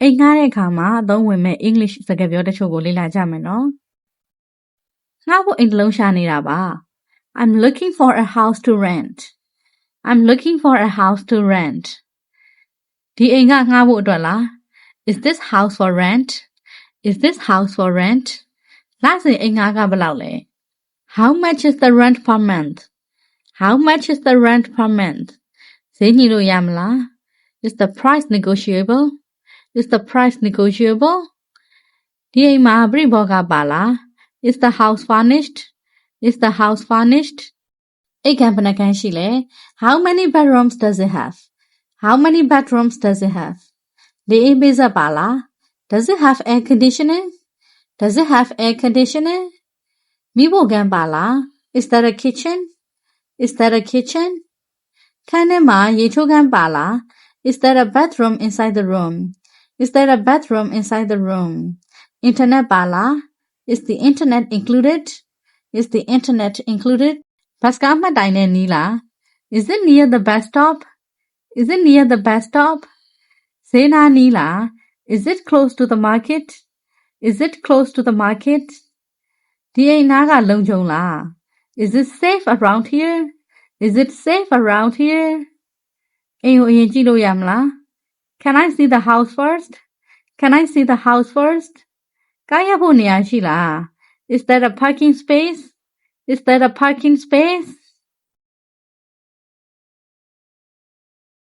အိမ်ငှားတဲ့အခါမှာအသုံးဝင်မဲ့ English စကားပြောတချို့ကိုလေ့လာကြမယ်နော်။ငှားဖို့အိမ်တစ်လုံးရှာနေတာပါ I'm looking for a house to rent. I'm looking for a house to rent. ဒီအိမ်ကငှားဖို့အတွက်လား Is this house for rent? Is this house for rent? လစဉ်အိမ်ငှားကဘယ်လောက်လဲ How much is the rent per month? How much is the rent per month? ဈေးညှိလို့ရမလား Is the price negotiable? Is the price negotiable? ဒီအိမ်မှာပြိဘောကပါလား Is the house furnished? Is the house furnished? အိမ်ခန်းဘယ်နှခန်းရှိလဲ How many bedrooms does it have? How many bedrooms does it have? လေအေးပေးစက်ပါလား Does it have air conditioning? Does it have air conditioning? မီးဖိုခန်းပါလား Is that a kitchen? Is that a kitchen? ခန်းထဲမှာရေချိုးခန်းပါလား Is there a bathroom inside the room? Is there a bathroom inside the room? Internet ပါလား Is the internet included? Is the internet included? ဘတ်ကားမှတ်တိုင်နဲ့နီးလား Is it near the bus stop? Is it near the bus stop? ဈေးနားနီးလား Is it close to the market? Is it close to the market? ဒီအိမ်နားကလုံခြုံလား Is it safe around here? Is it safe around here? အိမ်ကိုအရင်ကြည့်လို့ရမလား Can I see the house first? Can I see the house first? ကားရပ်ဖို့နေရာရှိလား Is there a parking space? Is there a parking space?